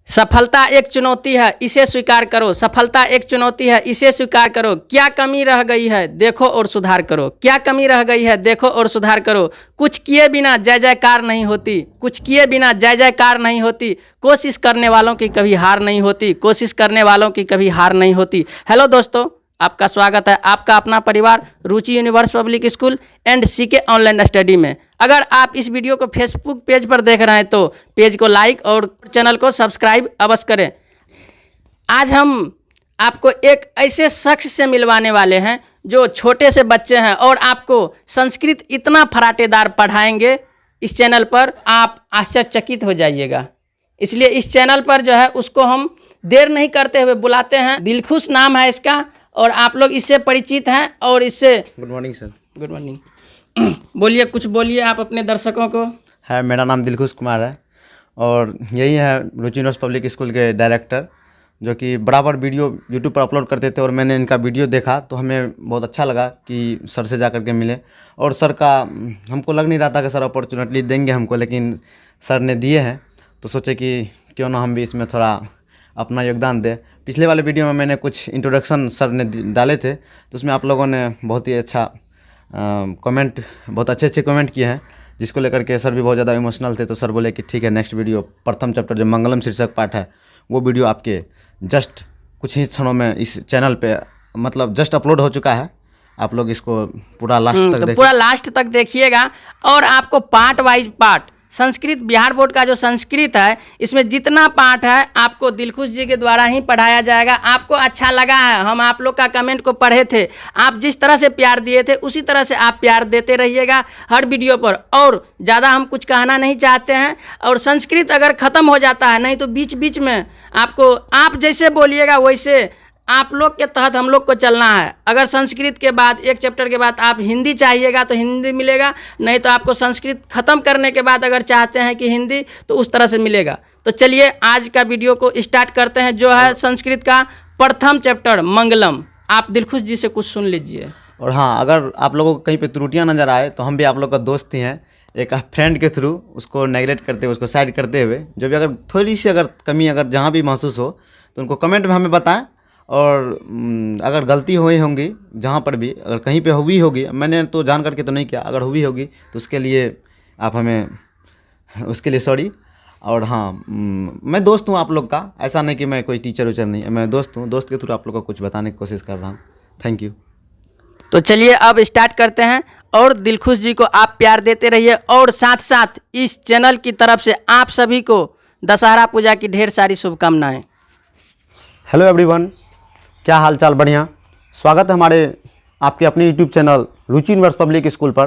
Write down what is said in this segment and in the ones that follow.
सफलता एक चुनौती है, इसे स्वीकार करो। सफलता एक चुनौती है, इसे स्वीकार करो। क्या कमी रह गई है, देखो और सुधार करो। क्या कमी रह गई है, देखो और सुधार करो। कुछ किए बिना जय जयकार नहीं होती। कुछ किए बिना जय जयकार नहीं होती। कोशिश करने वालों की कभी हार नहीं होती। कोशिश करने वालों की कभी हार नहीं होती। हेलो दोस्तों, आपका स्वागत है आपका अपना परिवार Ruchi universe public school and CK online study में। अगर आप इस वीडियो को फेसबुक पेज पर देख रहे हैं तो पेज को लाइक और चैनल को सब्सक्राइब अवश्य करें। आज हम आपको एक ऐसे शख्स से मिलवाने वाले हैं जो छोटे से बच्चे हैं और आपको संस्कृत इतना फराटेदार पढ़ाएंगे इस चैनल पर, आप आश्चर्यचकित हो जाइएगा। इसलिए इस चैनल पर जो है उसको हम देर नहीं करते हुए बुलाते हैं। दिलखुश नाम है इसका और आप लोग इससे परिचित हैं और इससे good morning sir. Good morning. बोलिए, कुछ बोलिए आप अपने दर्शकों को। है, मेरा नाम दिलखुश कुमार है और यही है रुचि यूनिवर्स पब्लिक स्कूल के डायरेक्टर, जो कि बराबर वीडियो यूट्यूब पर अपलोड करते थे और मैंने इनका वीडियो देखा तो हमें बहुत अच्छा लगा कि सर से जा कर के मिले। और सर का हमको लग नहीं रहा था कि सर अपॉर्चुनिटी देंगे हमको, लेकिन सर ने दिए हैं तो सोचे कि क्यों ना हम भी इसमें थोड़ा अपना योगदान दें। पिछले वाले वीडियो में मैंने कुछ इंट्रोडक्शन सर ने डाले थे तो उसमें आप लोगों ने बहुत ही अच्छा कमेंट, बहुत अच्छे कमेंट किए हैं, जिसको लेकर के सर भी बहुत ज़्यादा इमोशनल थे। तो सर बोले कि ठीक है, नेक्स्ट वीडियो प्रथम चैप्टर जो मंगलम शीर्षक पाठ है वो वीडियो आपके जस्ट कुछ ही क्षणों में इस चैनल पे मतलब जस्ट अपलोड हो चुका है। आप लोग इसको पूरा लास्ट तक पूरा लास्ट तक देखिएगा और आपको part wise part Sanskrit Bihar board का जो संस्कृत है इसमें जितना पाठ है आपको दिलखुश जी के द्वारा ही पढ़ाया जाएगा। आपको अच्छा लगा है, हम आप लोग का कमेंट को पढ़े थे, आप जिस तरह से प्यार दिए थे उसी तरह से आप प्यार देते रहिएगा हर वीडियो पर। और ज़्यादा हम कुछ कहना नहीं चाहते हैं। और संस्कृत अगर ख़त्म हो जाता है, नहीं तो बीच बीच में आपको आप जैसे बोलिएगा वैसे आप लोग के तहत हम लोग को चलना है। अगर संस्कृत के बाद एक चैप्टर के बाद आप हिंदी चाहिएगा तो हिंदी मिलेगा, नहीं तो आपको संस्कृत ख़त्म करने के बाद अगर चाहते हैं कि हिंदी तो उस तरह से मिलेगा। तो चलिए आज का वीडियो को स्टार्ट करते हैं, जो है संस्कृत का प्रथम चैप्टर मंगलम। आप दिलखुश जी से कुछ सुन लीजिए। और हाँ, अगर आप लोगों को कहीं पे त्रुटियाँ नज़र आए तो हम भी आप लोग का दोस्त ही हैं। एक फ्रेंड के थ्रू उसको नेगलेक्ट करते हुए, उसको साइड करते हुए, जो भी अगर थोड़ी सी अगर कमी अगर जहाँ भी महसूस हो तो उनको कमेंट में हमें बताएं। और अगर गलती हुई होंगी जहाँ पर भी, अगर कहीं पे हुई होगी, मैंने तो जान करके तो नहीं किया, अगर हुई होगी तो उसके लिए आप हमें, उसके लिए सॉरी। और हाँ, मैं दोस्त हूँ आप लोग का, ऐसा नहीं कि मैं कोई टीचर उचर नहीं, मैं दोस्त हूँ। दोस्त के थ्रू आप लोग को कुछ बताने की कोशिश कर रहा हूँ। Thank you. तो चलिए अब स्टार्ट करते हैं और दिलखुश जी को आप प्यार देते रहिए और साथ साथ इस चैनल की तरफ से आप सभी को दशहरा पूजा की ढेर सारी शुभकामनाएँ। हेलो एवरीवन, क्या हाल चाल? बढ़िया। स्वागत है हमारे आपके अपने यूट्यूब चैनल रुचि यूनिवर्स पब्लिक स्कूल पर।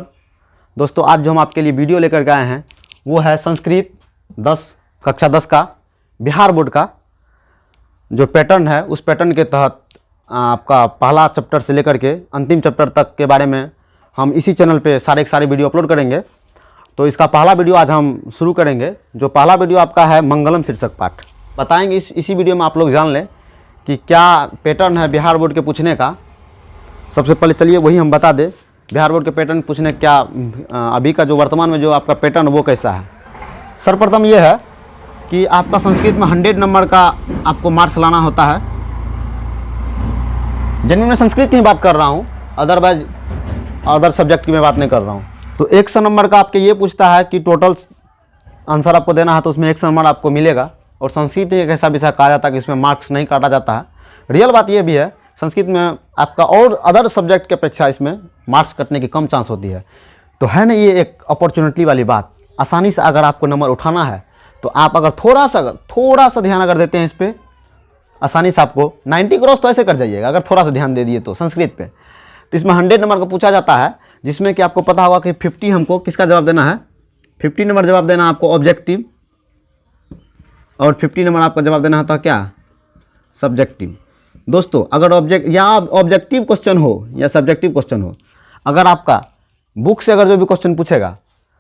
दोस्तों, आज जो हम आपके लिए वीडियो लेकर के आए हैं वो है संस्कृत कक्षा 10 का बिहार बोर्ड का जो पैटर्न है, उस पैटर्न के तहत आपका पहला चैप्टर से लेकर के अंतिम चैप्टर तक के बारे में हम इसी चैनल पे सारे वीडियो अपलोड करेंगे। तो इसका पहला वीडियो आज हम शुरू करेंगे। जो पहला वीडियो आपका है मंगलम शीर्षक पाठ, बताएंगे इसी वीडियो में आप लोग जान लें कि क्या पैटर्न है बिहार बोर्ड के पूछने का। सबसे पहले चलिए वही हम बता दें, बिहार बोर्ड के पैटर्न पूछने क्या अभी का जो वर्तमान में जो आपका पैटर्न वो कैसा है। सर्वप्रथम ये है कि आपका संस्कृत में 100 नंबर का आपको मार्क्स लाना होता है। जनरल में संस्कृत की बात कर रहा हूँ, अदरवाइज अदर सब्जेक्ट की मैं बात नहीं कर रहा हूँ। तो 100 नंबर का आपके ये पूछता है कि टोटल आंसर आपको देना है तो उसमें 100 नंबर आपको मिलेगा। और संस्कृत एक ऐसा विषय कहा जाता है कि इसमें मार्क्स नहीं काटा जाता है। रियल बात यह भी है, संस्कृत में आपका और अदर सब्जेक्ट की अपेक्षा इसमें मार्क्स कटने की कम चांस होती है। तो है ना, ये एक अपॉर्चुनिटी वाली बात। आसानी से अगर आपको नंबर उठाना है तो आप अगर थोड़ा सा ध्यान अगर देते हैं इस पर, आसानी से आपको 90 क्रॉस तो ऐसे कर जाइएगा अगर थोड़ा सा ध्यान दे दिए तो संस्कृत पे। तो इसमें 100 नंबर का पूछा जाता है, जिसमें कि आपको पता होगा कि 50 हमको किसका जवाब देना है, 50 नंबर जवाब देना आपको ऑब्जेक्टिव, और 50 नंबर आपका जवाब देना होता है क्या, सब्जेक्टिव। दोस्तों, अगर ऑब्जेक्टिव क्वेश्चन हो या सब्जेक्टिव क्वेश्चन हो, अगर आपका बुक से अगर जो भी क्वेश्चन पूछेगा,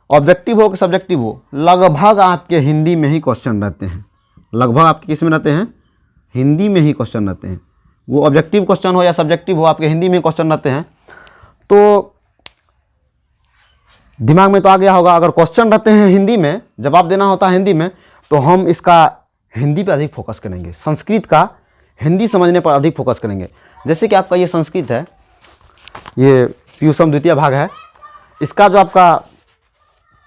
ऑब्जेक्टिव हो कि सब्जेक्टिव हो, लगभग आपके हिंदी में ही क्वेश्चन रहते हैं। लगभग आपके किस में रहते हैं, हिंदी में ही क्वेश्चन रहते हैं। वो ऑब्जेक्टिव क्वेश्चन हो या सब्जेक्टिव हो, आपके हिंदी में क्वेश्चन रहते हैं। तो दिमाग में तो आ गया होगा, अगर क्वेश्चन रहते हैं हिंदी में, जवाब देना होता है हिंदी में, तो हम इसका हिंदी पे अधिक फोकस करेंगे, संस्कृत का हिंदी समझने पर अधिक फोकस करेंगे। जैसे कि आपका ये संस्कृत है, ये पीयूषम द्वितीय भाग है, इसका जो आपका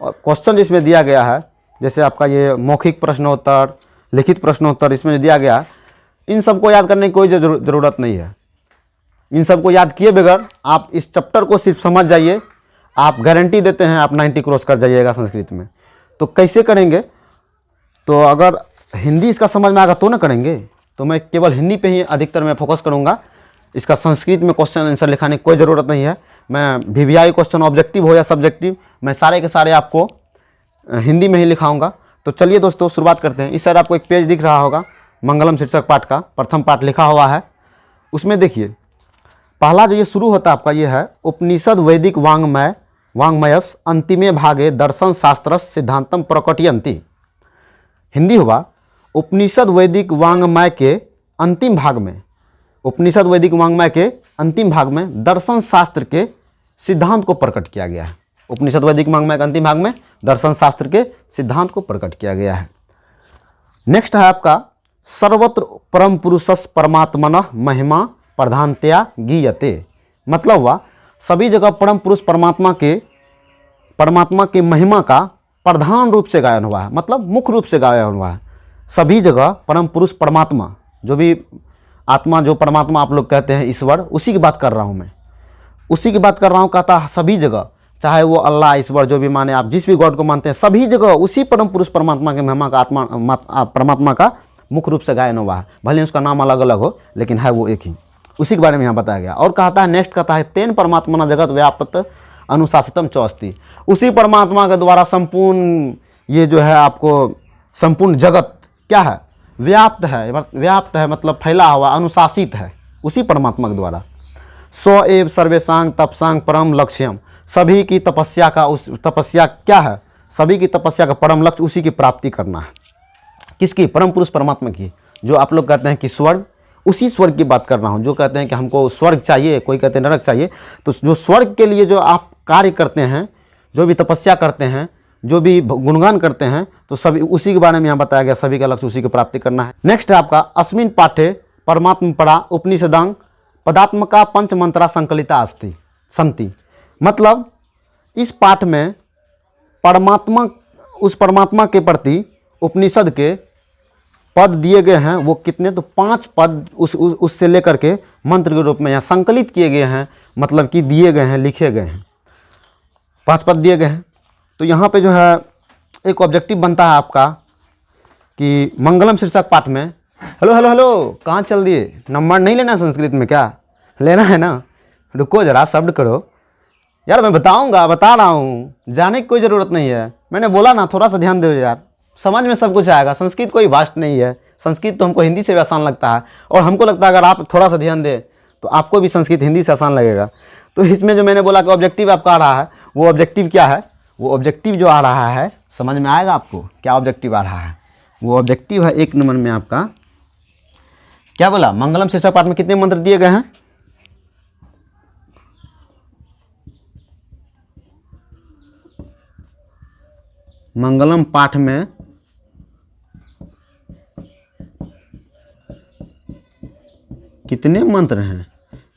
क्वेश्चन जिसमें दिया गया है, जैसे आपका ये मौखिक प्रश्नोत्तर, लिखित प्रश्नोत्तर, इसमें जो दिया गया है, इन सबको याद करने की कोई ज़रूरत नहीं है। इन सबको याद किए बगैर आप इस चैप्टर को सिर्फ समझ जाइए, आप गारंटी देते हैं आप 90 क्रॉस कर जाइएगा संस्कृत में। तो कैसे करेंगे? तो अगर हिंदी इसका समझ में आएगा तो ना करेंगे, तो मैं केवल हिंदी पे ही अधिकतर मैं फोकस करूँगा। इसका संस्कृत में क्वेश्चन आंसर लिखाने की कोई ज़रूरत नहीं है। मैं VVI क्वेश्चन ऑब्जेक्टिव हो या सब्जेक्टिव, मैं सारे के सारे आपको हिंदी में ही लिखाऊंगा। तो चलिए दोस्तों शुरुआत करते हैं। इस साइड आपको एक पेज दिख रहा होगा, मंगलम शीर्षक पाठ का प्रथम पाठ लिखा हुआ है। उसमें देखिए पहला जो ये शुरू होता है आपका ये है, उपनिषद वैदिक वांग्मयस अंतिमे भागे दर्शन शास्त्र सिद्धांतम प्रकटयन्ति। हिंदी हुआ, उपनिषद वैदिक वांग्मय के अंतिम भाग में, उपनिषद वैदिक वांग्मय के अंतिम भाग में दर्शन शास्त्र के सिद्धांत को प्रकट किया गया है। उपनिषद वैदिक वांग्मय के अंतिम भाग में दर्शन शास्त्र के सिद्धांत को प्रकट किया गया है। नेक्स्ट है आपका, सर्वत्र परम पुरुषस परमात्मनः महिमा प्रधानतया गीयते। मतलब हुआ सभी जगह परम पुरुष परमात्मा के महिमा का प्रधान रूप से गायन हुआ है, मतलब मुख्य रूप से गायन हुआ है। सभी जगह परम पुरुष परमात्मा, जो भी आत्मा, जो परमात्मा आप लोग कहते हैं ईश्वर, उसी की बात कर रहा हूँ मैं, उसी की बात कर रहा हूँ। कहता है सभी जगह, चाहे वो अल्लाह, ईश्वर, जो भी माने आप, जिस भी गॉड को मानते हैं, सभी जगह उसी परम पुरुष परमात्मा के महिमा का परमात्मा का मुख्य रूप से गायन हुआ है। भले उसका नाम अलग अलग हो, लेकिन है वो एक ही। उसी के बारे में यहाँ बताया गया। और कहता है नेक्स्ट कहता है, तेन परमात्मा जगत व्याप्त अनुशासितम च अस्ति। उसी परमात्मा के द्वारा संपूर्ण ये जो है आपको संपूर्ण जगत क्या है, व्याप्त है। व्याप्त है मतलब फैला हुआ, अनुशासित है उसी परमात्मा के द्वारा। स्व एव सर्वेशांग तपसांग परम लक्ष्यम। सभी की तपस्या का, उस तपस्या क्या है, सभी की तपस्या का परम लक्ष्य उसी की प्राप्ति करना है। किसकी? परम पुरुष परमात्मा की। जो आप लोग कहते हैं कि स्वर्ग, उसी स्वर्ग की बात कर रहा हूँ। जो कहते हैं कि हमको स्वर्ग चाहिए, कोई कहते हैं नरक चाहिए, तो जो स्वर्ग के लिए जो आप कार्य करते हैं, जो भी तपस्या करते हैं, जो भी गुणगान करते हैं, तो सभी उसी के बारे में यहाँ बताया गया। सभी का लक्ष्य उसी की प्राप्ति करना है। नेक्स्ट है आपका, अस्मिन् पाठे परमात्म परा उपनिषदांग पदात्मका पंच मंत्रा संकलिता अस्ति संति। मतलब इस पाठ में परमात्मा, उस परमात्मा के प्रति उपनिषद के पद दिए गए हैं। वो कितने? तो 5 पद उससे लेकर के मंत्र के रूप में यहाँ संकलित किए गए हैं, मतलब कि दिए गए हैं, लिखे गए हैं। 5 पद दिए गए हैं। तो यहाँ पे जो है एक ऑब्जेक्टिव बनता है आपका कि मंगलम शीर्षक पाठ में, हेलो हेलो हेलो, कहाँ चल दिए? नंबर नहीं लेना संस्कृत में? क्या लेना है ना? रुको जरा, शब्द करो यार, मैं बताऊंगा, बता रहा हूँ, जाने की कोई ज़रूरत नहीं है। मैंने बोला ना, थोड़ा सा ध्यान दो यार, समझ में सब कुछ आएगा। संस्कृत कोई वास्ट नहीं है। संस्कृत तो हमको हिंदी से भी आसान लगता है, और हमको लगता है अगर आप थोड़ा सा ध्यान दें तो आपको भी संस्कृत हिंदी से आसान लगेगा। तो इसमें जो मैंने बोला कि ऑब्जेक्टिव आपका आ रहा है, वो ऑब्जेक्टिव क्या है? वो ऑब्जेक्टिव जो आ रहा है, समझ में आएगा आपको क्या ऑब्जेक्टिव आ रहा है? वो ऑब्जेक्टिव है 1 नंबर में आपका, क्या बोला? मंगलम शीर्षक पाठ में कितने मंत्र दिए गए हैं? मंगलम पाठ में कितने मंत्र हैं?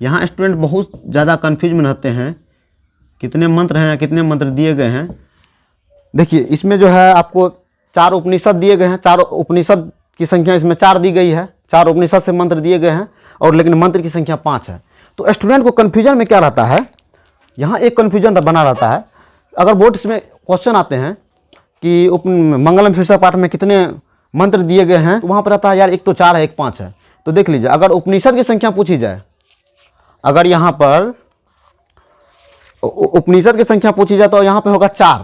यहाँ स्टूडेंट बहुत ज़्यादा कन्फ्यूज में रहते हैं, कितने मंत्र हैं, कितने मंत्र दिए गए हैं। देखिए इसमें जो है आपको 4 उपनिषद दिए गए हैं। 4 उपनिषद की संख्या इसमें 4 दी गई है। 4 उपनिषद से मंत्र दिए गए हैं, और लेकिन मंत्र की संख्या 5 है। तो स्टूडेंट को कन्फ्यूजन में क्या रहता है, यहाँ एक कन्फ्यूजन बना रहता है। अगर बोर्ड में क्वेश्चन आते हैं कि मंगलम शीर्षक पाठ में कितने मंत्र दिए गए हैं, तो वहाँ पर रहता है यार एक तो 4 है, एक 5 है। तो देख लीजिए, अगर उपनिषद की संख्या पूछी जाए, अगर यहाँ पर उपनिषद की संख्या पूछी जाए तो यहाँ पे होगा 4।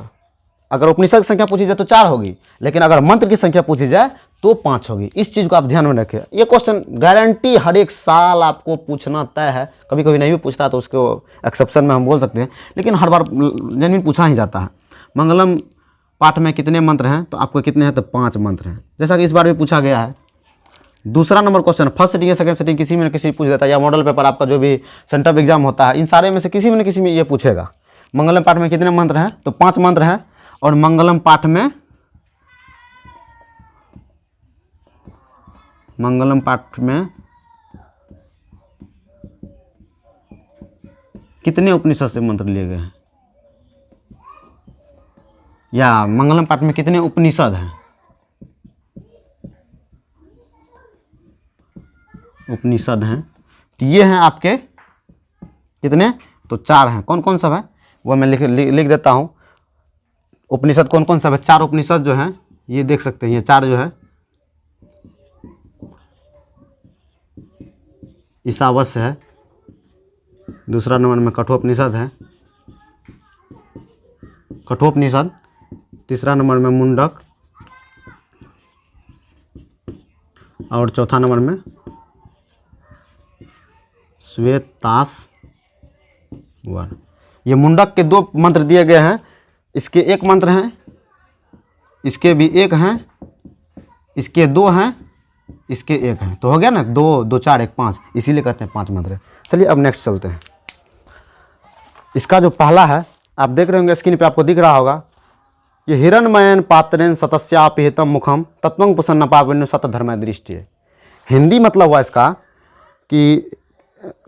अगर उपनिषद की संख्या पूछी जाए तो 4 होगी, लेकिन अगर मंत्र की संख्या पूछी जाए तो 5 होगी। इस चीज़ को आप ध्यान में रखें। ये क्वेश्चन गारंटी हर एक साल आपको पूछना तय है। कभी कभी नहीं भी पूछता तो उसको एक्सेप्शन में हम बोल सकते हैं, लेकिन हर बार जेन्युइन पूछा ही जाता है। मंगलम पाठ में कितने मंत्र हैं? तो आपको कितने हैं? तो 5 मंत्र हैं, जैसा कि इस बार भी पूछा गया है। दूसरा नंबर क्वेश्चन, फर्स्ट सिटिंग या सेकंड सिटिंग किसी में न किसी पूछ देता है, या मॉडल पेपर आपका जो भी सेंटर एग्जाम होता है, इन सारे में से किसी में न किसी में ये पूछेगा। मंगलम पाठ में कितने मंत्र हैं? तो 5 मंत्र हैं। और मंगलम पाठ में मंगलम पाठ में कितने उपनिषद से मंत्र लिए गए हैं, या मंगलम पाठ में कितने उपनिषद हैं? उपनिषद हैं तो ये हैं आपके कितने, तो 4 हैं। कौन कौन सब है वो मैं लिख देता हूँ। उपनिषद कौन कौन सब है? 4 उपनिषद जो हैं ये देख सकते हैं, ये 4 जो है ईशावास्य है, दूसरा नंबर में कठोपनिषद है, कठोपनिषद, तीसरा नंबर में मुंडक, और चौथा नंबर में श्वेताश्वर। ये मुंडक के 2 मंत्र दिए गए हैं, इसके 1 मंत्र हैं, इसके भी 1 हैं, इसके 2 हैं, इसके 1 हैं, तो हो गया ना 2 2 4 1 5, इसीलिए कहते हैं 5 मंत्र। चलिए अब नेक्स्ट चलते हैं। इसका जो पहला है आप देख रहे होंगे स्क्रीन पे, आपको दिख रहा होगा, ये हिरण्मयन पात्रेण सतस्यापिहितम मुखम तत्वं प्रसन्न पावन्य सतधर्म दृष्टि। हिंदी मतलब हुआ इसका कि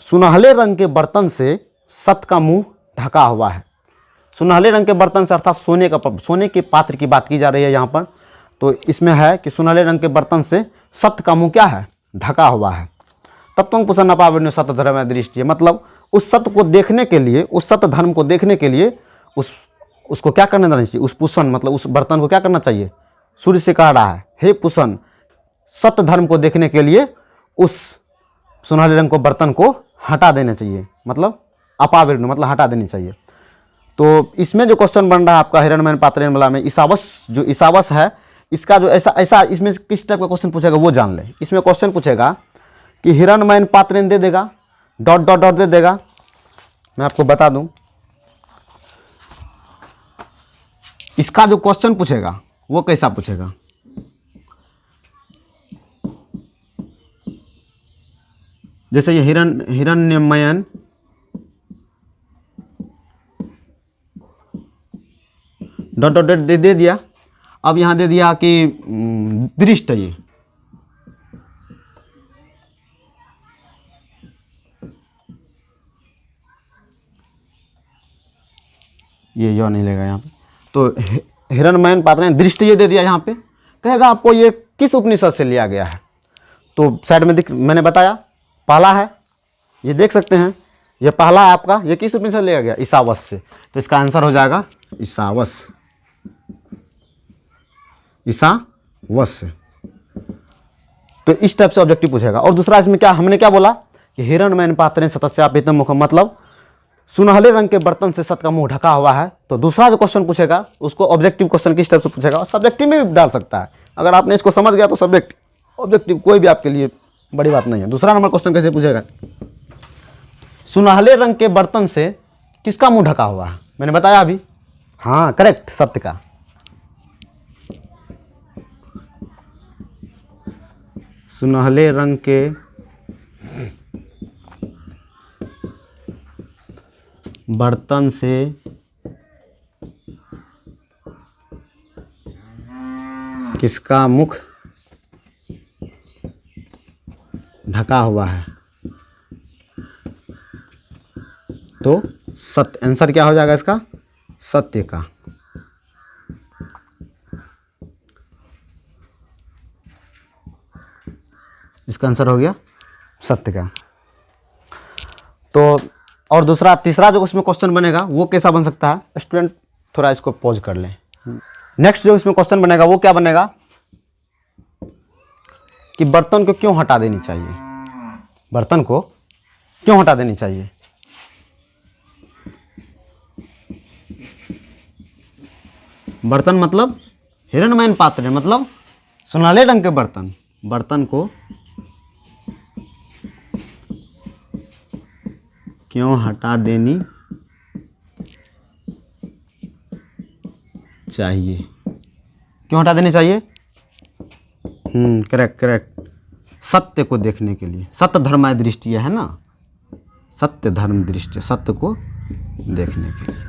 सुनहले रंग के बर्तन से सत का मुंह ढका हुआ है। सुनहले रंग के बर्तन से अर्थात सोने के पात्र की बात की जा रही है यहाँ पर। तो इसमें है कि सुनहले रंग के बर्तन से सत्य का मुंह क्या है, ढका हुआ है। तत्वं प्रसन्न पावन्य सत्य धर्म दृष्टि, मतलब उस सत्य को देखने के लिए, उस सत्य धर्म को देखने के लिए उसको क्या करना चाहिए, उस पुष्ण मतलब उस बर्तन को क्या करना चाहिए। सूर्य से कह रहा है, हे पुष्ण, सत्य धर्म को देखने के लिए उस सुनहले रंग को बर्तन को हटा देना चाहिए, मतलब अपावृण मतलब हटा देनी चाहिए। तो इसमें जो क्वेश्चन बन रहा है आपका हिरण्मयन पात्रेण वाला में, ईशावास्य जो ईशावास्य है, इसका जो ऐसा इसमें किस टाइप का क्वेश्चन पूछेगा वो जान ले। इसमें क्वेश्चन पूछेगा कि हिरण्मयन पात्रेण दे देगा, डॉट डॉट डॉट दे देगा। मैं आपको बता दूं, इसका जो क्वेश्चन पूछेगा वो कैसा पूछेगा, जैसे ये हिरण्मयन डॉट डॉट डॉट दे दिया। अब यहां दे दिया कि दृष्ट है, ये नहीं लेगा यहाँ पे। तो हिरण्मयन पात्रेण दृष्टि ये दे दिया यहाँ पे, कहेगा आपको ये किस उपनिषद से लिया गया है। तो साइड में मैंने बताया पहला है, ये देख सकते हैं, ये पहला है आपका, ये किस उपनिषद से लिया गया, ईशावास्य से। तो इसका आंसर हो जाएगा ईशावास्य, ईशावास्य। तो इस टाइप से ऑब्जेक्टिव पूछेगा। और दूसरा इसमें क्या हमने क्या बोला कि हिरण्मयन पात्रेण सतस्यापिहितम मुखम, मतलब सुनहले रंग के बर्तन से सत का मुंह ढका हुआ है। तो दूसरा जो क्वेश्चन पूछेगा उसको ऑब्जेक्टिव क्वेश्चन किस टाइप से पूछेगा, सब्जेक्टिव में भी डाल सकता है। अगर आपने इसको समझ गया तो सब्जेक्टिव ऑब्जेक्टिव कोई भी आपके लिए बड़ी बात नहीं है। दूसरा नंबर क्वेश्चन कैसे पूछेगा, सुनहले रंग के बर्तन से किसका मुंह ढका हुआ है, मैंने बताया अभी, हाँ करेक्ट, सत्य का। सुनहले रंग के बर्तन से किसका मुख ढका हुआ है, तो सत्य। आंसर क्या हो जाएगा इसका, सत्य का। इसका आंसर हो गया सत्य का। तो और दूसरा तीसरा जो उसमें क्वेश्चन बनेगा वो कैसा बन सकता है, स्टूडेंट थोड़ा इसको पॉज कर लें। नेक्स्ट जो इसमें क्वेश्चन बनेगा वो क्या बनेगा कि बर्तन को क्यों हटा देनी चाहिए, बर्तन को क्यों हटा देनी चाहिए। बर्तन मतलब हिरण्मयन पात्र मतलब सुनहले रंग के बर्तन, बर्तन को क्यों हटा देनी चाहिए, क्यों हटा देनी चाहिए, करेक्ट करेक्ट, सत्य को देखने के लिए। सत्य धर्म दृष्टि है ना, सत्य धर्म दृष्टि, सत्य को देखने के लिए।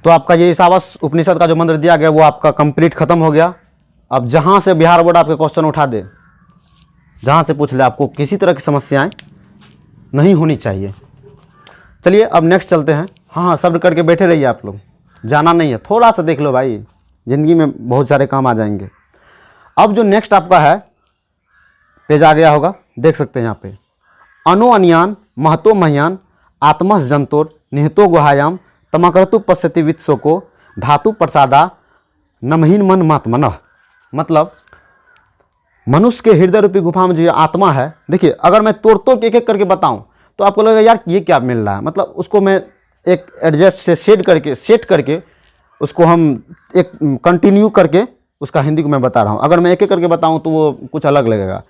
तो आपका ये ईशावास उपनिषद का जो मंत्र दिया गया वो आपका कंप्लीट खत्म हो गया। अब जहाँ से बिहार बोर्ड आपके क्वेश्चन उठा दे, जहाँ से पूछ ले, आपको किसी तरह की समस्याएं नहीं होनी चाहिए। चलिए अब नेक्स्ट चलते हैं। हाँ, सब्र करके बैठे रहिए, आप लोग जाना नहीं है, थोड़ा सा देख लो भाई, ज़िंदगी में बहुत सारे काम आ जाएंगे। अब जो नेक्स्ट आपका है, पेज आ गया होगा, देख सकते हैं यहाँ पे, अनो अनियान महतो मह्यान आत्मस जंतोर निहितो गुहायाम तमाकर्तु पश्यति वित्सो को धातु प्रसादा नमहीन मन मात्मनः। मतलब मनुष्य के हृदय रूपी गुफा में जो आत्मा है, देखिए अगर मैं तोड़ के एक एक करके बताऊं तो आपको लगेगा यार ये क्या मिल रहा है। मतलब उसको मैं एक एडजस्ट से सेट करके उसको हम एक कंटिन्यू करके उसका हिंदी को मैं बता रहा हूँ। अगर मैं एक एक करके बताऊँ तो वो कुछ अलग लगेगा,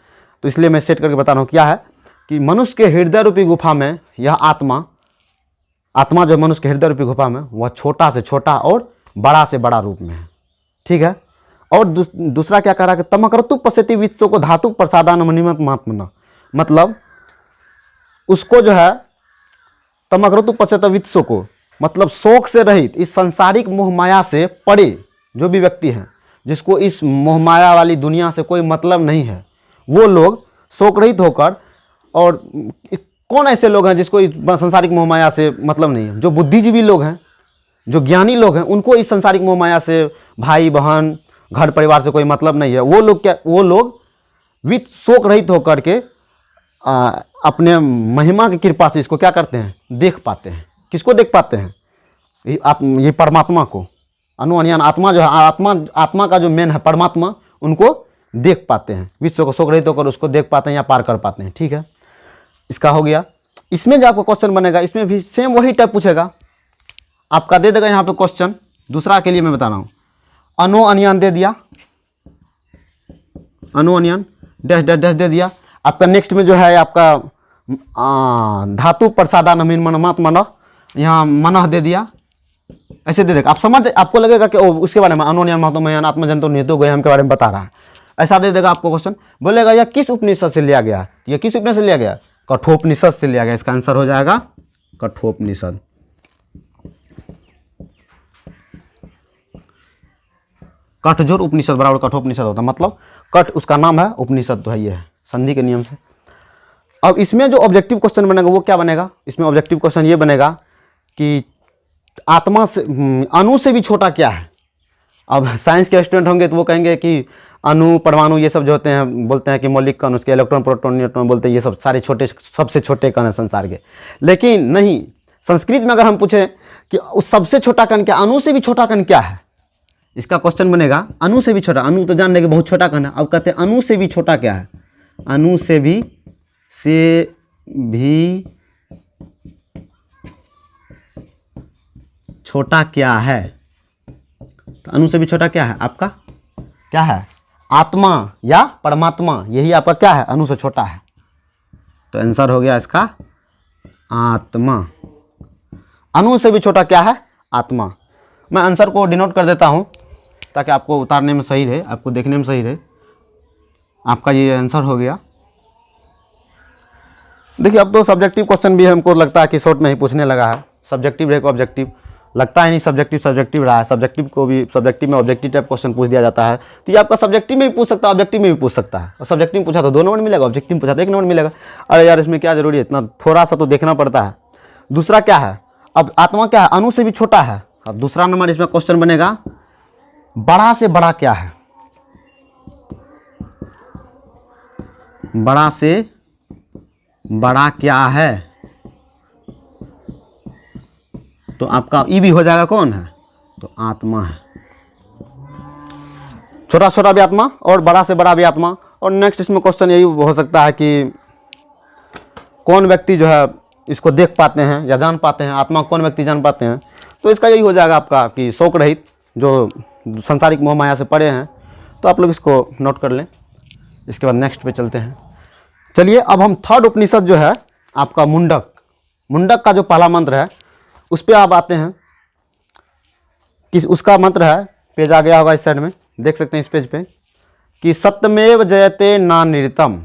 तो इसलिए मैं सेट करके बता रहा हूँ। क्या है कि मनुष्य के हृदय रूपी गुफा में यह आत्मा जो मनुष्य के हृदय रूपी गुफा में, वह छोटा से छोटा और बड़ा से बड़ा रूप में है। ठीक है। और दूसरा क्या कह रहा है कि तमकर्तु पश्यति वित्सो को धातु प्रसादान मनिमत महात्मना। मतलब उसको जो है तमकर्तु पश्यति वित्सो को, मतलब शोक से रहित, इस संसारिक मोहमाया से परे जो भी व्यक्ति हैं, जिसको इस मोहमाया वाली दुनिया से कोई मतलब नहीं है, वो लोग शोक रहित होकर, और कौन ऐसे लोग हैं जिसको इस संसारिक मोहमाया से मतलब नहीं है? जो बुद्धिजीवी लोग हैं, जो ज्ञानी लोग हैं, उनको इस संसारिक मोहमाया से, भाई बहन घर परिवार से कोई मतलब नहीं है। वो लोग वित्त शोक रहित होकर के अपने महिमा की कृपा से इसको क्या करते हैं, देख पाते हैं। किसको देख पाते हैं? ये परमात्मा को। अनु अनियान आत्मा जो है, आत्मा का जो मेन है परमात्मा, उनको देख पाते हैं। विश्व को शोक रहित होकर उसको देख पाते हैं या पार कर पाते हैं। ठीक है, इसका हो गया। इसमें जो आपको क्वेश्चन बनेगा, इसमें भी सेम वही टाइप पूछेगा, आपका दे देगा यहाँ पे क्वेश्चन। दूसरा के लिए मैं बता रहा हूँ, अनो अनियान दे दिया, अनो अनियान डैश डैश डैश दे दिया। आपका नेक्स्ट में जो है आपका धातु प्रसादा नमीन मनमात्मन, यहाँ मनः दे दिया, ऐसे दे देगा। आप समझ, आपको लगेगा कि उसके बारे में अनो अनियान महतो मह्यान आत्मजंतो निहितो गुहायाम के बारे में बता रहा है, ऐसा दे देगा आपको क्वेश्चन। बोलेगा यह किस उपनिषद से लिया गया? यह किस उपनिषद से लिया गया? कठोपनिषद से लिया गया। इसका आंसर हो जाएगा कठोपनिषद। कठजोर उपनिषद बराबर कठोपनिषद होता है, मतलब कठ उसका नाम है, उपनिषद तो है ये है संधि के नियम से। अब इसमें जो ऑब्जेक्टिव क्वेश्चन बनेगा वो क्या बनेगा? इसमें ऑब्जेक्टिव क्वेश्चन ये बनेगा कि आत्मा से, अणु से भी छोटा क्या है? अब साइंस के स्टूडेंट होंगे तो वो कहेंगे कि अणु परमाणु ये सब जो होते हैं, बोलते हैं कि मौलिक कण, उसके इलेक्ट्रॉन प्रोटॉन न्यूट्रॉन बोलते हैं, ये सब सारे छोटे, सबसे छोटे कण हैं संसार के। लेकिन नहीं, संस्कृत में अगर हम पूछें कि उस सबसे छोटा कण क्या, अणु से भी छोटा कण क्या है, इसका क्वेश्चन बनेगा अणु से भी छोटा। अणु तो जान लेंगे बहुत छोटा कण है, अब कहते हैं अणु से भी छोटा क्या है? अणु से भी छोटा क्या है? तो अणु से भी छोटा क्या है आपका? क्या है? आत्मा या परमात्मा, यही आपका क्या है? अणु से छोटा है। तो आंसर हो गया इसका आत्मा। अणु से भी छोटा क्या है? आत्मा। मैं आंसर को डिनोट कर देता हूं ताकि आपको उतारने में सही रहे, आपको देखने में सही रहे। आपका ये आंसर हो गया। देखिए अब तो सब्जेक्टिव क्वेश्चन भी हमको लगता है कि शॉर्ट में ही पूछने लगा है। सब्जेक्टिव रहेगा ऑब्जेक्टिव, लगता है नहीं सब्जेक्टिव रहा है। सब्जेक्टिव में ऑब्जेक्टिव टाइप क्वेश्चन पूछ दिया जाता है, तो ये आपका सब्जेक्टिव में भी पूछ सकता है, ऑब्जेक्टिव में भी पूछ सकता है। और सब्जेक्टिव में पूछा तो 2 नंबर मिलेगा, ऑब्जेक्टिव में पूछा तो 1 नंबर मिलेगा। अरे यार इसमें क्या जरूरी है, इतना थोड़ा सा तो देखना पड़ता है। दूसरा क्या है, अब आत्मा क्या है? अणु से भी छोटा है। अब दूसरा नंबर इसमें क्वेश्चन बनेगा, बड़ा से बड़ा क्या है? बड़ा से बड़ा क्या है? तो आपका ई भी हो जाएगा, कौन है? तो आत्मा है। छोटा छोटा भी आत्मा और बड़ा से बड़ा भी आत्मा। और नेक्स्ट इसमें क्वेश्चन यही हो सकता है कि कौन व्यक्ति जो है इसको देख पाते हैं या जान पाते हैं, आत्मा कौन व्यक्ति जान पाते हैं? तो इसका यही हो जाएगा आपका कि शोक रहित, जो संसारिक मोह माया से परे हैं। तो आप लोग इसको नोट कर लें। इसके बाद नेक्स्ट पे चलते हैं। चलिए अब हम थर्ड उपनिषद जो है आपका मुंडक का जो पहला मंत्र है उस पर आप आते हैं। किस उसका मंत्र है, पेज आ गया होगा इस साइड में, देख सकते हैं इस पेज पे, कि सत्यमेव जयते नानिरतम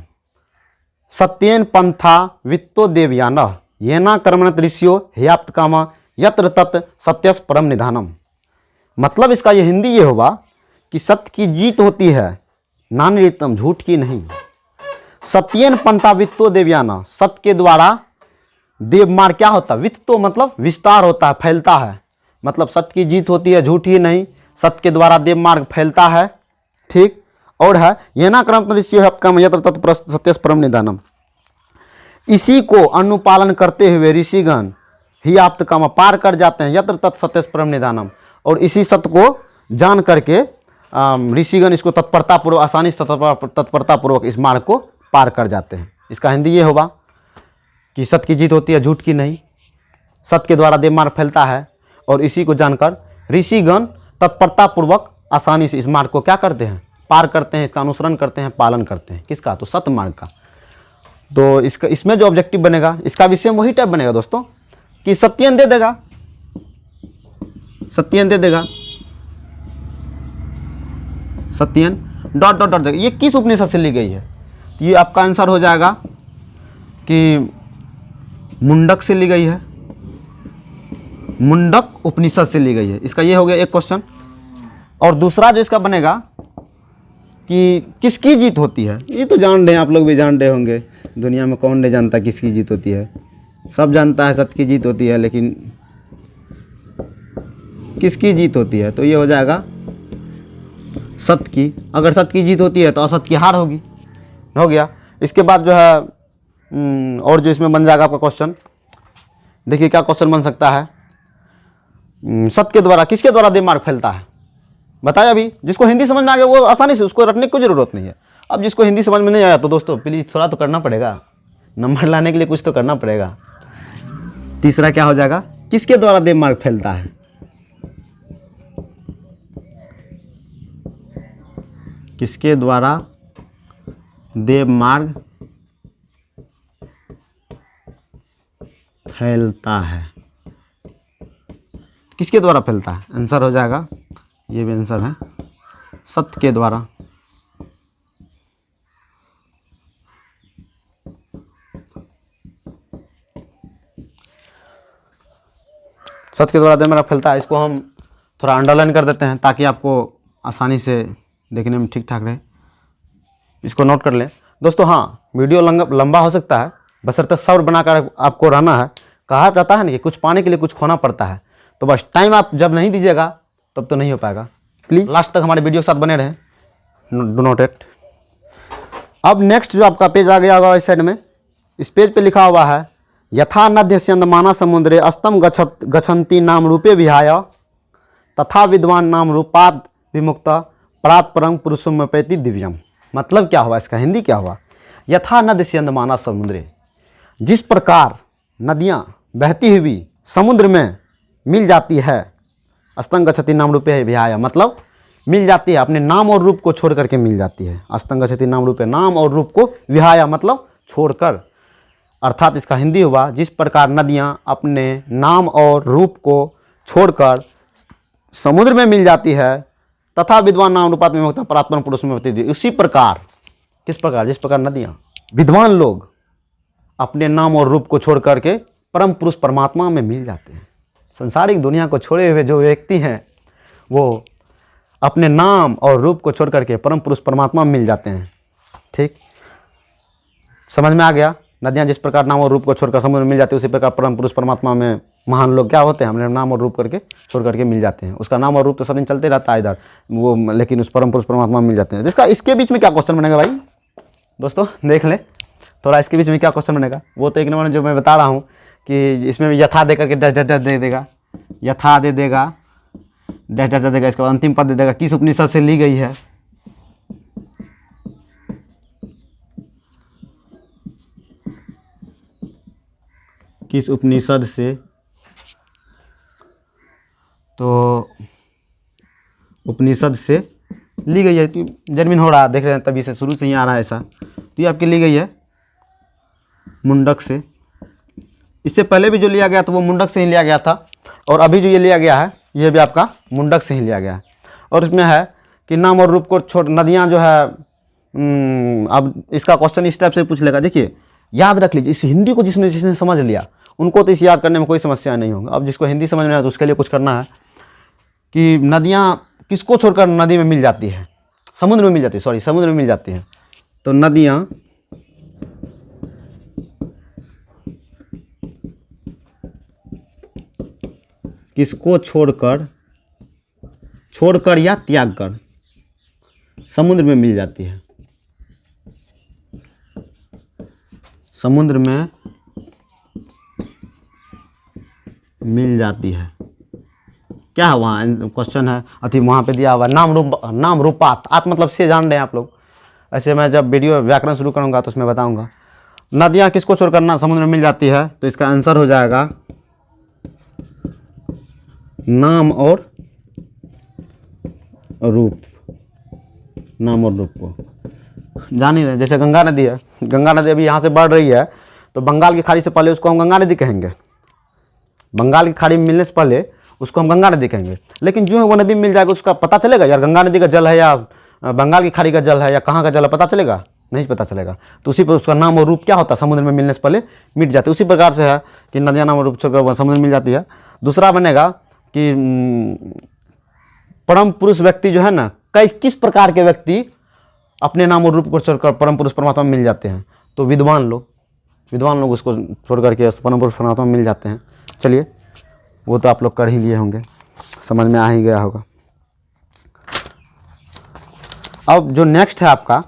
सत्येन पंथा वित्तो देवयानः येना कर्मणत ऋषियो ह्याप्त कामा यत्र तत् सत्यस परम निधानम। मतलब इसका ये हिंदी ये होगा कि सत्य की जीत होती है, नान्यतम झूठ की नहीं। सत्येन पंथा वित्तो देवयाना, सत्य के द्वारा देव मार्ग क्या होता है? वित्तो मतलब विस्तार होता है, फैलता है। मतलब सत्य की जीत होती है, झूठ ही नहीं, सत्य के द्वारा देव मार्ग फैलता है। ठीक। और है येना क्रम निश्चय यत्र तत् सत्यस परम निधानम, इसी को अनुपालन करते हुए ऋषिगण ही आप्त काम पार कर जाते हैं, यत्र तत् सत्यस परम निधानम। और इसी सत्य को जान करके ऋषिगण इसको तत्परतापूर्वक, आसानी से तत्परतापूर्वक इस मार्ग को पार कर जाते हैं। इसका हिंदी ये होगा कि सत्य की जीत होती है, झूठ की नहीं, सत्य के द्वारा देव मार्ग फैलता है, और इसी को जानकर ऋषिगण तत्परतापूर्वक आसानी से इस मार्ग को क्या करते हैं? पार करते हैं, इसका अनुसरण करते हैं, पालन करते हैं। किसका? तो सत्य मार्ग का। तो इसका इसमें जो ऑब्जेक्टिव बनेगा, इसका भी सेम वही टाइप बनेगा दोस्तों, कि सत्येन दे देगा, सत्येन दे देगा, सत्येन डॉट डॉट डॉट देगा। ये किस उपनिषद से ली गई है? तो ये आपका आंसर हो जाएगा कि मुंडक से ली गई है, मुंडक उपनिषद से ली गई है। इसका ये हो गया एक क्वेश्चन। और दूसरा जो इसका बनेगा कि किसकी जीत होती है, ये तो जान रहे हैं, आप लोग भी जान रहे होंगे, दुनिया में कौन नहीं जानता किसकी जीत होती है, सब जानता है सत्य की जीत होती है, लेकिन किसकी जीत होती है? तो ये हो जाएगा सत्य की। अगर सत्य की जीत होती है तो असत्य की हार होगी। हो गया। इसके बाद जो है और जो इसमें बन जाएगा आपका क्वेश्चन, देखिए क्या क्वेश्चन बन सकता है। सत्य के द्वारा, किसके द्वारा देव मार्ग फैलता है? बताया अभी। जिसको हिंदी समझ में आ गया वो आसानी से, उसको रटने की कोई ज़रूरत नहीं है। अब जिसको हिंदी समझ में नहीं आया तो दोस्तों प्लीज़ थोड़ा तो करना पड़ेगा, नंबर लाने के लिए कुछ तो करना पड़ेगा। तीसरा क्या हो जाएगा? किसके द्वारा देव मार्ग फैलता है? किसके द्वारा देव मार्ग फैलता है? किसके द्वारा फैलता है? आंसर हो जाएगा, ये भी आंसर है, सत्य के द्वारा। सत्य के द्वारा देव मार्ग फैलता है। इसको हम थोड़ा अंडरलाइन कर देते हैं ताकि आपको आसानी से देखने में ठीक ठाक रहे। इसको नोट कर लें दोस्तों। हाँ, वीडियो लंबा हो सकता है, बशर्ते सब्र बनाकर आपको रहना है। कहा जाता है ना कि कुछ पाने के लिए कुछ खोना पड़ता है, तो बस टाइम आप जब नहीं दीजिएगा तब तो नहीं हो पाएगा। प्लीज़ लास्ट तक हमारे वीडियो के साथ बने रहें, डू नोट इट। अब नेक्स्ट जो आपका पेज आ गया होगा इस साइड में, इस पेज पे लिखा हुआ है यथा नद्य स्यंदमाना समुद्रे अस्तम गच्छन्ति नाम रूपे विहाय तथा विद्वान नाम रूपाद विमुक्त परात् परं पुरुषोमपैति दिव्यम। मतलब क्या हुआ इसका? हिंदी क्या हुआ? यथा नद्य स्यंदमाना समुद्रे, जिस प्रकार नदियाँ बहती हुई समुद्र में मिल जाती है, अस्तंग गच्छति नाम रूपे विहाय, मतलब मिल जाती है, अपने नाम और रूप को छोड़ करके मिल जाती है। अस्तंग गच्छति नाम रूपे, नाम और रूप को विहाय मतलब छोड़कर। अर्थात इसका हिंदी हुआ जिस प्रकार नदियाँ अपने नाम और रूप को छोड़कर समुद्र में मिल जाती है, तथा विद्वान नाम रूपात में मुक्त परात्पर पुरुष में होती। उसी प्रकार, किस प्रकार? जिस प्रकार नदियाँ, विद्वान लोग अपने नाम और रूप को छोड़ करके परम पुरुष परमात्मा में मिल जाते हैं। संसारिक दुनिया को छोड़े हुए जो व्यक्ति हैं वो अपने नाम और रूप को छोड़ करके परम पुरुष परमात्मा में मिल जाते हैं। ठीक, समझ में आ गया? नदियाँ जिस प्रकार नाम और रूप को छोड़कर समुद्र में मिल जाती है, उसी प्रकार परम पुरुष परमात्मा में महान लोग क्या होते हैं? अपने नाम और रूप करके छोड़ करके मिल जाते हैं। उसका नाम और रूप तो सब दिन चलते रहता है इधर वो, लेकिन उस परम पुरुष परमात्मा में मिल जाते हैं। जिसका इसके बीच में क्या क्वेश्चन बनेगा भाई दोस्तों? देख लें थोड़ा, इसके बीच में क्या क्वेश्चन बनेगा। वो तो एक नंबर जो मैं बता रहा हूँ कि इसमें यथा दे करके डैश डैश डैश दे देगा, यथा दे देगा, डैश डैश दे देगा, इसके बाद अंतिम पद दे देगा, किस उपनिषद से ली गई है। किस उपनिषद से, तो उपनिषद से ली गई है। तो जन्मिन हो रहा है, देख रहे हैं तभी से शुरू से ही आ रहा है ऐसा। तो ये आपकी ली गई है मुंडक से। इससे पहले भी जो लिया गया था वो मुंडक से ही लिया गया था, और अभी जो ये लिया गया है ये भी आपका मुंडक से ही लिया गया है। और इसमें है कि नाम और रूप को छोड़, नदियाँ जो है, अब इसका क्वेश्चन इस टाइप से पूछ लेगा। देखिए याद रख लीजिए, इस हिंदी को जिसने समझ लिया उनको तो इस याद करने में कोई समस्या नहीं होगी। अब जिसको हिंदी समझ में आया तो उसके लिए कुछ करना है। कि नदियाँ किसको छोड़कर नदी में मिल जाती है, समुद्र में मिल जाती है, सॉरी समुद्र में मिल जाती है। तो नदियाँ किसको छोड़कर या त्याग कर समुद्र में मिल जाती है, समुद्र में मिल जाती है। क्या है वहाँ क्वेश्चन है, अति वहाँ पे दिया हुआ नाम रूपात, आत मतलब से जान रहे हैं आप लोग। ऐसे मैं जब वीडियो व्याकरण शुरू करूँगा तो उसमें बताऊँगा। नदियाँ किसको छोड़कर ना समुद्र में मिल जाती है, तो इसका आंसर हो जाएगा नाम और रूप। नाम और रूप को जान ही रहे। जैसे गंगा नदी है, गंगा नदी अभी यहाँ से बढ़ रही है तो बंगाल की खाड़ी से पहले उसको हम गंगा नदी कहेंगे, बंगाल की खाड़ी में मिलने से पहले उसको हम गंगा नदी कहेंगे। लेकिन जो है वो नदी में मिल जाएगा, उसका पता चलेगा यार गंगा नदी का जल है या बंगाल की खाड़ी का जल है या कहाँ का जल है, पता चलेगा? नहीं पता चलेगा। तो उसी पर उसका नाम और रूप क्या होता है, समुद्र में मिलने से पहले मिट जाते। उसी प्रकार से है कि नदियाँ नाम और रूप छोड़कर समुद्र में मिल जाती है। दूसरा बनेगा कि परम पुरुष व्यक्ति जो है ना, किस प्रकार के व्यक्ति अपने नाम और रूप को छोड़कर परम पुरुष परमात्मा में मिल जाते हैं, तो विद्वान लोग उसको छोड़ करके परम पुरुष परमात्मा में मिल जाते हैं। चलिए वो तो आप लोग कर ही लिए होंगे, समझ में आ ही गया होगा। अब जो नेक्स्ट है आपका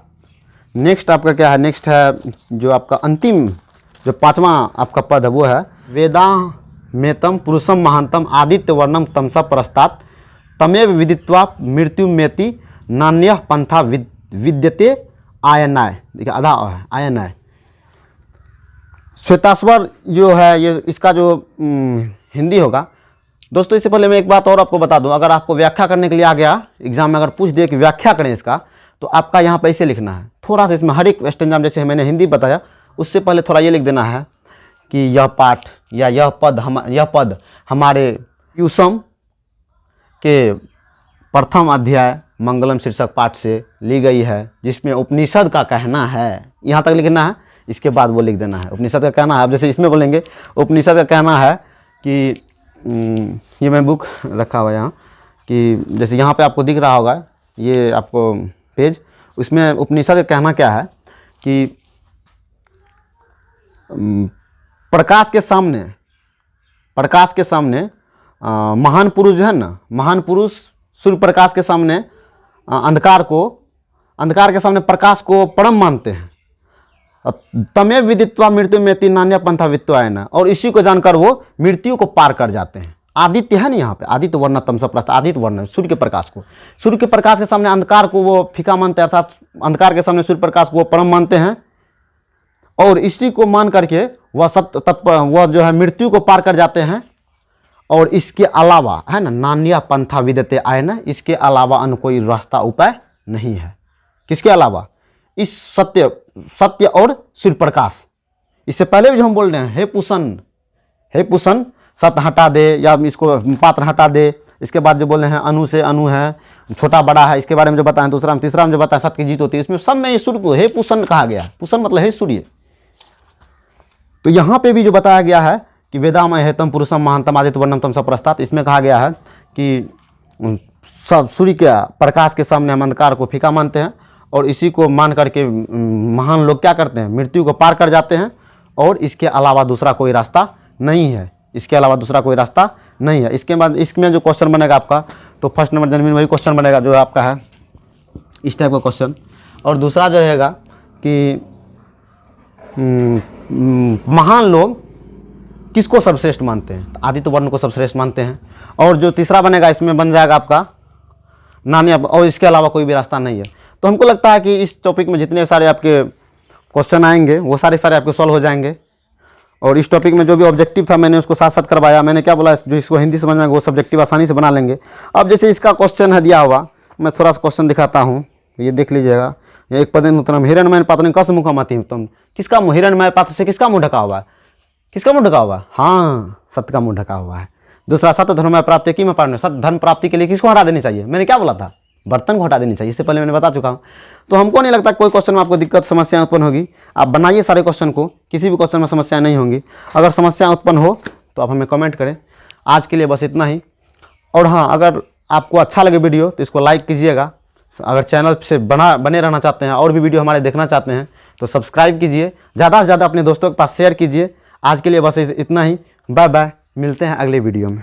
क्या है, नेक्स्ट है जो आपका अंतिम जो पांचवा आपका पद है वो है वेदा मेतम पुरुषम महांतम आदित्य वर्णम तमसा परस्तात तमेव विदित्वा मृत्यु मेति नान्यः पंथा विद्यते आयनाय। देखिए आधा है आयनाय। श्वेताश्वर जो है ये इसका जो हिंदी होगा। दोस्तों इससे पहले मैं एक बात और आपको बता दूं, अगर आपको व्याख्या करने के लिए आ गया एग्जाम में, अगर पूछ दे कि व्याख्या करें इसका, तो आपका यहाँ पे ऐसे लिखना है। थोड़ा सा इसमें हर एक स्टेंजाम, जैसे मैंने हिंदी बताया उससे पहले थोड़ा ये लिख देना है कि यह पाठ या यह पद हमारे प्यूसम के प्रथम अध्याय मंगलम शीर्षक पाठ से ली गई है, जिसमें उपनिषद का कहना है। यहाँ तक लिखना है, इसके बाद वो लिख देना है उपनिषद का कहना है। अब जैसे इसमें बोलेंगे उपनिषद का कहना है कि ये मैं बुक रखा हुआ यहाँ, कि जैसे यहाँ पे आपको दिख रहा होगा ये आपको पेज, उसमें उपनिषद का कहना क्या है कि प्रकाश के सामने महान पुरुष जो है ना, महान पुरुष सूर्य प्रकाश के सामने अंधकार के सामने प्रकाश को परम मानते हैं। तमेव विदित्वा मृत्यु में नान्य पंथा वित्वायना, और इसी को जानकर वो मृत्यु को पार कर जाते हैं। आदित्य है ना यहाँ पे, आदित्य वर्ण तमसा प्रस्थ, आदित्य वर्ण सूर्य के प्रकाश के सामने अंधकार को वो फीका मानते हैं, अर्थात अंधकार के सामने सूर्य प्रकाश को वो परम मानते हैं, और इसी को मान करके वह सत्य तत्पर वह जो है मृत्यु को पार कर जाते हैं। और इसके अलावा है ना नान्या पंथा विदते आयना, इसके अलावा अन्य कोई रास्ता उपाय नहीं है। किसके अलावा? इस सत्य और सूर्य प्रकाश। इससे पहले भी जो हम बोल रहे हैं हे पुसन सत्य हटा दे या इसको पात्र हटा दे। इसके बाद जो बोल रहे हैं अनु से अनु है, छोटा बड़ा है, इसके बारे में जो बताएं। तीसरा में जो बताएं सत्य की जीत होती है, इसमें सब में सूर्य को हे पुसन कहा गया। पुसन मतलब हे सूर्य। तो यहाँ पे भी जो बताया गया है कि वेदामय हेतम पुरुषम महांतम आदित्य वर्णम तमसा प्रस्तात, इसमें कहा गया है कि सूर्य के प्रकाश के सामने हम अंधकार को फीका मानते हैं, और इसी को मान करके महान लोग क्या करते हैं, मृत्यु को पार कर जाते हैं, और इसके अलावा दूसरा कोई रास्ता नहीं है। इसके बाद इसमें जो क्वेश्चन बनेगा आपका, तो फर्स्ट नंबर जन्मीन वही क्वेश्चन बनेगा जो आपका है इस टाइप का क्वेश्चन। और दूसरा जो रहेगा कि महान लोग किसको सर्वश्रेष्ठ मानते हैं, आदित्य वर्ण को सर्वश्रेष्ठ मानते हैं। और जो तीसरा बनेगा इसमें बन जाएगा आपका नान्या, और इसके अलावा कोई भी रास्ता नहीं है। तो हमको लगता है कि इस टॉपिक में जितने सारे आपके क्वेश्चन आएंगे वो सारे आपके सॉल्व हो जाएंगे। और इस टॉपिक में जो भी ऑब्जेक्टिव था मैंने उसको साथ साथ करवाया। मैंने क्या बोला, जो इसको हिंदी समझ में वो सब्जेक्टिव आसानी से बना लेंगे। अब जैसे इसका क्वेश्चन है दिया हुआ, मैं थोड़ा सा क्वेश्चन दिखाता हूँ, ये देख लीजिएगा। एक पद उत्तरम हिरण्मय पात्र कस मुखमति उत्तम, किसका मुँह, हिरण्मय पात्र से किसका मुँह ढका हुआ है, किसका मुँह ढका हुआ है? हाँ, सत्य का मुँह ढका हुआ है। दूसरा सत्य धर्म प्राप्ति की में पारने, सत्य धर्म प्राप्ति के लिए किसको हटा देनी चाहिए? मैंने क्या बोला था, बर्तन को हटा देनी चाहिए। इससे पहले मैंने बता चुका हूँ। तो हमको नहीं लगता कोई क्वेश्चन में आपको दिक्कत समस्याएं उत्पन्न होगी। आप बनाइए सारे क्वेश्चन को, किसी भी क्वेश्चन में समस्याएं नहीं होंगी। अगर समस्या उत्पन्न हो तो आप हमें कमेंट करें। आज के लिए बस इतना ही। और हाँ, अगर आपको अच्छा लगे वीडियो तो इसको लाइक कीजिएगा। अगर चैनल से बने रहना चाहते हैं और भी वीडियो हमारे देखना चाहते हैं तो सब्सक्राइब कीजिए, ज़्यादा से ज़्यादा अपने दोस्तों के पास शेयर कीजिए। आज के लिए बस इतना ही। बाय बाय, मिलते हैं अगले वीडियो में।